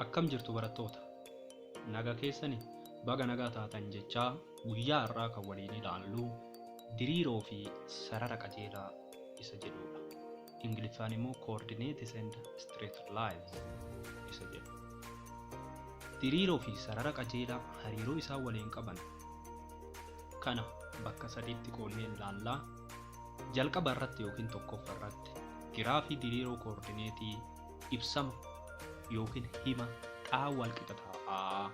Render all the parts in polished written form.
Akkam jirtu barattoota? Naga keessani baga nagaa taatan jechaa guyyaa har'aa kan waliin ilaallu diriiroo fi sarara qajeelaa isa jedhudha. Ingiliffaan immoo coordinates and straight lines isa jedhu. Diriiroo fi sarara qajeelaa hariiroo isaan waliin qaban kana bakka sadiitti qoonnee ilaallaa. Jalqaba irratti yookiin tokkoffaa irratti giraafii diriiroo koordineetii ibsama yookiin hima xaa walqixa ta'a.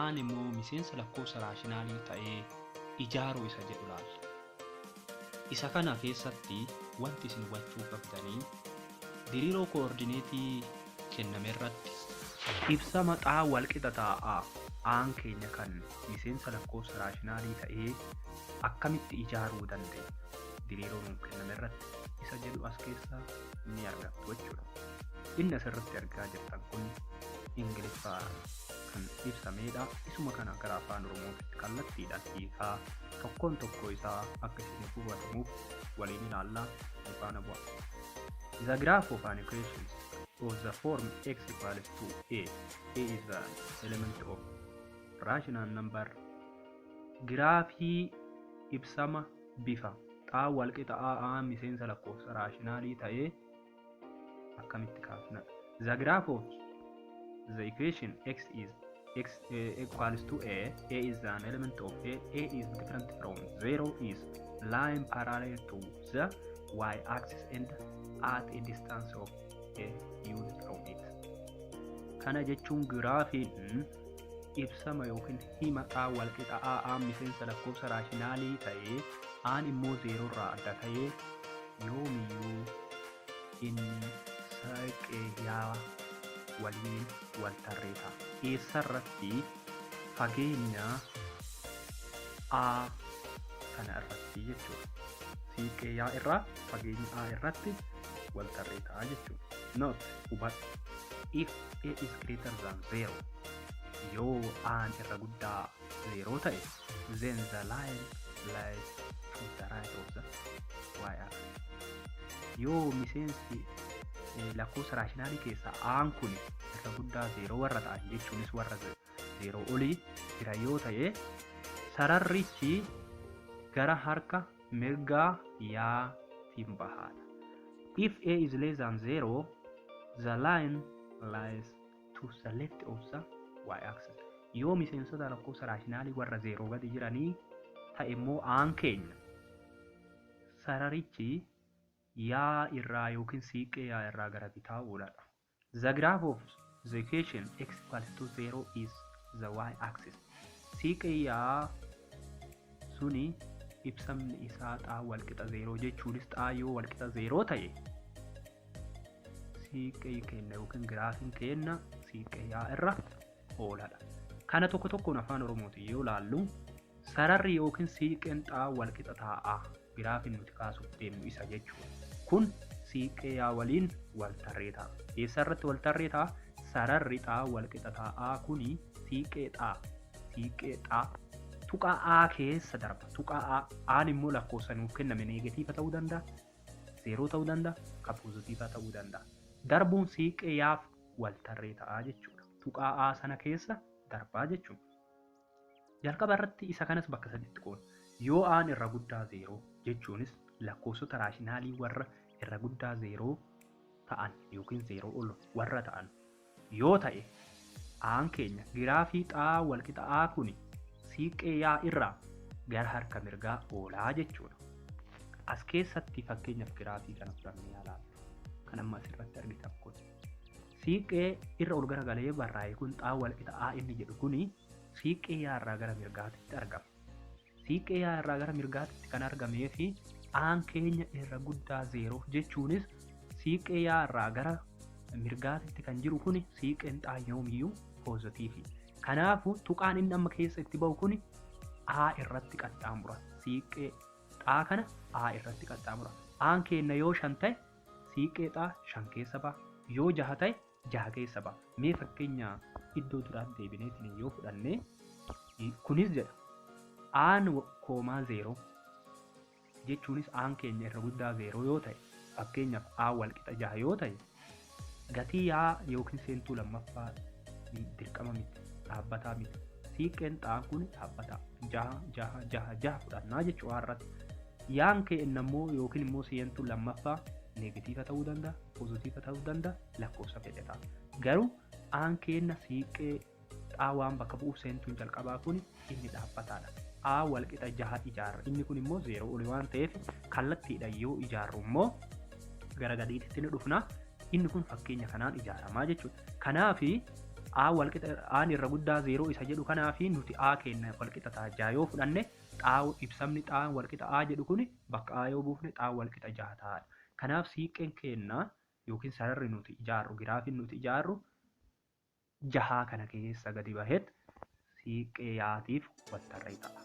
Aan immoo miseensa lakkoofsa raashinaalii ta'ee ijaaruu isa jedhu laalla. Isa kana keessatti wanti isin hubachuu qabdanii diriiroo koordineetii kenname irratti ibsama xaa walqixa ta'a. Aan keenya kan miseensa lakkoofsa raashinaalii ta'ee akkamitti ijaaruu dandeenya? Diriiroo kenname irratti isa jedhu as keessaa ni argattu jechuudha. Inni asirratti argaa jirtan kun Ingiliffaan kan ibsamedha. Isuma kana gara afaan Oromootti kallattiidhaan hiikaa tokkoon tokko isaa akka isin hubatamuuf waliin ilaallaa faana bu'a. The graph of an equation of the form x equals to a is the element of rational number. Giraafii ibsama bifa xaa walqixa a miseensa lakkoofsa raashinaalii ta'ee akkamitti kaafna? The graph of the equation x equals to a is an element of a is different from 0 is line parallel to the y-axis and at a distance of a unit from it. Kana jechuun giraafiin ibsama yookiin hima xaa walqixa a miseensa lakkoofsa raashinaalii ta'ee aan immoo 0 irraa adda ta'ee yoomiyyuu inni saaqeeyaa waliin wal tarreeta. Eessarratti fageenya a kana irratti jechuudha. Siiqeeyaa irraa fageenya a irratti wal tarreetaa jechuudha. Note hubadhu. If a is greater than 0 yoo aan irra guddaa 0 ta'e then the line lies to the right of the y-axis. Yoo miseensi lakkoofsa raashinaalii keessaa aan kun irra guddaa 0 warra ta'an jechuunis warra 0 olii jira yoo ta'e sararrichi gara harka mirgaa yaatiin bahaadha. If a is less than 0 the line lies to the left of the y-axis. Yoo miseensota lakkoofsa raashinaalii warra 0 gadi jiranii ta'e immoo aan keenya sararichi yaa irraa yookiin siiqee yaa irraa gara bitaa oolaadha. The graph of the equation x equals to 0 is the y-axis. Siiqee yaa suni ibsamni isaa xaa walqixa 0 jechuunis xaa yoo walqixa 0 ta'e siiqee kenna yookiin giraafiin kenna siiqee yaa irra oolaadha. Kana tokko tokkoon afaan Oromootiin yoo laallu sararri yookiin siiqeen xaa walqixa ta'a giraafiin nuti kaasuuf deemnu isa jechuudha. Kun siiqee yaa waliin wal tarreeta. Eessarratti wal tarreeta? Sararri xaa walqixa ta'a kuni siiqee xaa tuqaa a keessa darba. Tuqaa aan immoo lakkoofsa nuuf kenname neegatiiva ta'uu danda'a, 0 ta'uu danda'a, kan poozitiiva ta'uu danda'a. Darbuun siiqee yaaf wal tarreeta jechuudha. Tuqaa a sana keessa darbaa jechuudha. Jalqaba irratti isa kanas bakka sadiitti qoonna. Yoo aan irra guddaa 0 jechuunis lakkoofsota raashinaalii warra irra guddaa 0 ta'an yookiin 0 ol warra ta'an yoo ta'e aan keenya giraafii xaa walqixa a kuni siiqee yaa irraa gara harka mirgaa oolaa jechuudha. As keessatti fakkeenyaaf giraafii kana fudhannee ilaallu. Kan amma asirratti argitan kun siiqee irra ol garagalee barraa'e kun xaa walqixa a inni jedhu kuni siiqee yaa irraa gara mirgaatitti argama. Siiqee yaa irraa gara mirgaatitti kan argamee fi aan keenya irra guddaa 0 jechuunis siiqee yaa irraa gara mirgaatitti kan jiru kuni siiqeen xaa yoomiyyuu poozitiivi. Kanaafuu tuqaan inni amma keessa itti ba'u kuni a irratti qaxxaamura. Siiqee xaa kana a irratti qaxxaamura. Aan keenya yoo 5 ta'e siiqee xaa 5 keessa ba'a. Yoo 6 ta'e 6 keessa ba'a. Mee fakkeenya iddoo duraan deebineetiin yoo fudhanne kunis jedha aan koomaa 0 jechuunis aan keenya irra guddaa 0 yoo ta'e fakkeenyaaf a walqixa 6 yoo ta'e gatii yaa yookiin seentuu lammaffaa dirqama miti, dhaabbataa miti. Siiqqeen xaan kun dhaabbata 6 fudhannaa jechuudha irratti. Yaan keenya immoo yookiin immoo seentuun lammaffaa neegatiiva ta'uu danda'a, poozitiiva ta'uu danda'a, lakkoofsa fedhe ta'a. Garuu aan keenya siiqqee xaa waan bakka bu'uuf seentuun jalqabaa kun inni dhaabbataadha. A walqixa 6 ijaarra. Inni kun immoo 0 olii waan ta'eef kallattiidha yoo ijaarru immoo gara gadiitti ni dhufna. Inni kun fakkeenya kanaan ijaaramaa jechuudha. Kanaafi A walqixa aan irra guddaa 0 isa jedhu kanaafi nuti A keenya walqixa ta'a 6 yoo fudhanne xaa ibsamni xaa walqixa A jedhu kun bakka A yoo buufne xaa walqixa 6 ta'adha. Kanaaf siiqqeen keenya yookiin sararri nuti ijaarru giraafiin nuti ijaarru 6 kana keessa gadi baheet siiqqee yaatiif waltarree ta'a.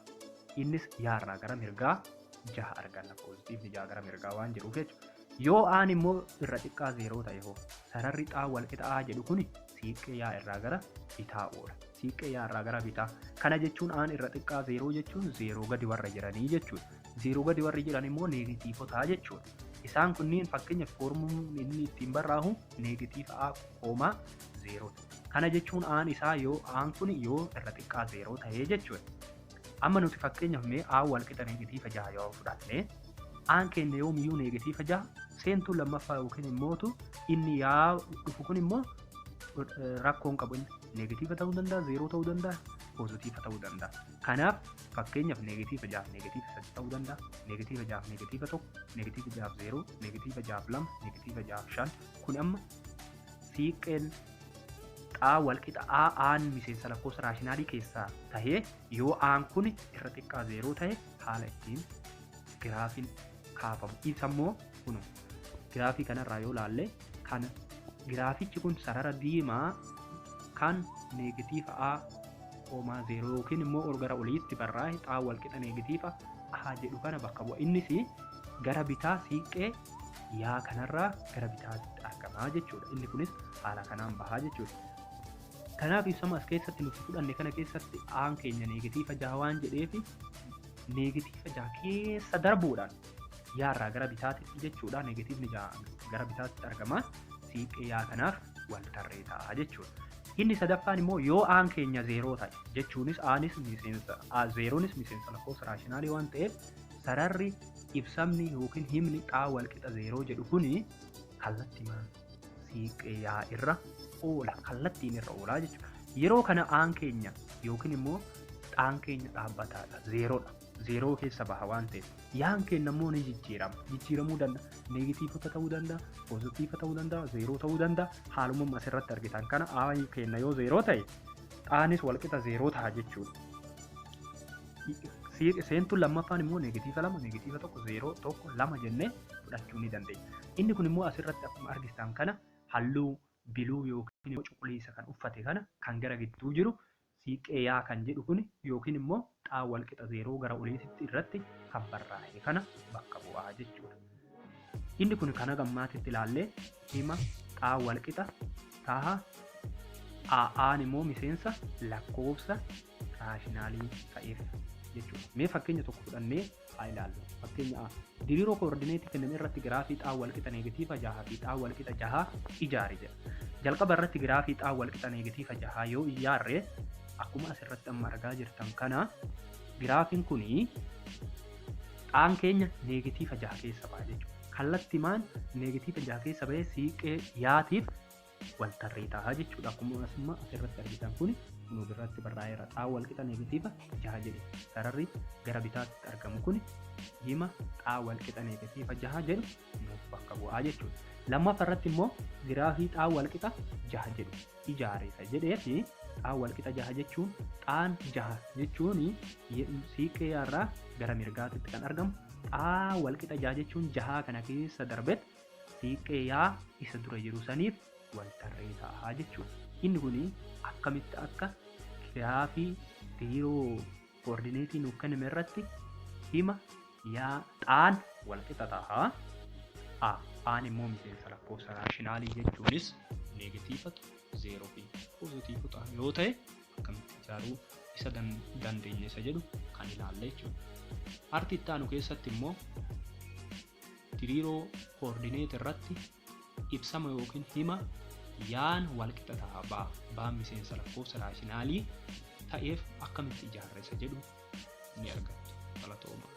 Innis yaarraa gara mirgaa 6 arganna. Poozitiivni 6 gara mirgaa waan jedhuuf jechuudha. Yoo aan immoo irra xiqqaa 0 ta'e hoo sararri xaa walqixa A jedhu kun siiqqee yaa irraa gara bitaa oola. Siiqqee yaa irraa gara bitaa. Kana jechuun aan irra xiqqaa 0 jechuun 0 gadi warra jiranii jechuudha. 0 gadi warri jiran immoo neegatiivotaa jechuudha. Isaan kunniin fakkeenya foormuun inni ittiin barraahu neegatiiva A koomaa 0. Kana jechuun aan isaa yoo aan kun yoo irra xiqqaa 0 ta'ee jechuudha. Amma nuti fakkeenyaaf mee A walqixa neegatiiva 6 yoo fudhanne aan keenya yoomiyyuu neegatiiva 6 seentuun lammaffaa yookiin immootu inni yaa dhufu kun immoo rakkoon qabu neegatiiva ta'uu danda'a, 0 ta'uu danda'a, poozitiiva ta'uu danda'a. Kanaaf fakkeenyaaf neegatiiva 6 neegatiiva 3 ta'uu danda'a, neegatiiva 6 neegatiiva 1, neegatiiva 6 0, neegatiiva 6 2, neegatiiva 6 5. Kun amma siiqqeen xaa walqixa aan miseensa lakkoofsa raashinaalii keessaa tahee yoo aan kun irra xiqqaa 0 ta'e haala ittiin giraafiin kaafamu. Isa immoo kun giraafii kanarraa yoo laalle kana giraafichi kun sarara diimaa kan neegatiiva A koomaa 0 yookiin immoo ol gara oliitti barraa'e xaa walqixa neegatiiva A jedhu kana bakka bu'a. Innis gara bitaa siiqqee yaa kanarraa gara bitaatti argamaa jechuudha. Inni kunis haala kanaan bahaa jechuudha. Kanaaf ibsama as keessatti nuti fudhanne kana keessatti aan keenya neegatiiva 6 waan jedheef neegatiiva 6 keessa darbuudhaan yaarraa gara bitaatti jechuudha. Neegatiivni 6 gara bitaatti argama. Siiqqee yaa kanaaf waltarree ta'a jechuudha. Inni sadaffaan immoo yoo aan keenya 0 ta'e jechuunis aanis miseensa 0nis miseensa lakkoofsa raashinaalii waan ta'eef sararri ibsamni yookiin himni xaa walqixa 0 jedhu kuni kallattiimaan siiqqee yaa irra oola. Kallattiin irra oolaa jechuudha. Yeroo kana aan keenya yookiin immoo xaan keenya dhaabbataadha 0dha. 0 keessa baha waan ta'eef yaan keenya immoo ni jijjiiramuu danda'a. Neegatiivota ta'uu danda'a, poozitiiva ta'uu danda'a, 0 ta'uu danda'a. Haaluma asirratti argitan kana aan keenya yoo 0 ta'e xaanis walqixa 0 ta'a jechuudha. Seentuun lammaffaan immoo neegatiiva 2, neegatiiva 1, 0, 1, 2 jennee fudhachuu ni dandeenya. Inni kun immoo asirratti akkuma argitan kana halluu biluu yookiin cuquliisa kan uffate kana kan gara gidduu jiru siiqqee yaa kan jedhu kun yookiin immoo xaa walqixa 0 gara oliitti irratti kan barraa'e kana bakka bu'aa jechuudha. Inni kun kana gammaatitti ilaallee hima xaa walqixa taha aan immoo miseensa lakkoofsa raashinaalii ta'eef jechuudha. Mee fakkeenya tokko fudhannee haa ilaallu. Fakkeenya diriiroo koordineetii kenname irratti giraafii xaa walqixa neegatiiva 6 fi xaa walqixa 6 ijaari jedha. Jalqaba irratti giraafii xaa walqixa neegatiiva 6 yoo ijaarre akkuma asirratti amma argaa jirtan kana giraafiin kuni xaan keenya neegatiiva 6 keessa ba'a jechuudha. Kallattiimaan neegatiiva 6 keessa ba'ee siiqqee yaatiif waltarree ta'a jechuudha. Akkuma asirratti argitan kuni nu biratti barraa'eera. Xaa walqixa neegatiiva 6 jedhe. Sararri gara bitaatti argamu kuni hima xaa walqixa neegatiiva 6 jedhu nuuf bakka bu'aa jechuudha. Lammaffaa irratti immoo giraafii xaa walqixa 6 jedhu ijaareessa jedheefi xaa walqixa 6 jechuun xaan 6 jechuun siiqqee irraa gara mirgaatti kan argamu. Xaa walqixa 6 jechuun 6 kana keessa darbet siiqqee yaa isa dura jiru saniif waltarree ta'a jechuudha. Inni kun akkamitti akka giraafii diriiroo koordineetii nuuf kenname irratti hima yaa xaan walqixa ta'a. Aan immoo miseensa lakkoofsa raashinaalii jechuunis neegatiiva 0 fi poozitiiva yoo ta'e akkamitti ijaaruu isa dandeenya isa jedhu kan ilaalle jechuudha. Artii itti aanu keessatti immoo diriiroo koordineetii irratti ibsama yookiin hima yaan walqixa ta'a ba'aan miseensa lakkoofsa raashinaalii ta'eef akkamitti ijaarra isa jedhu ni argattu. Galatooma.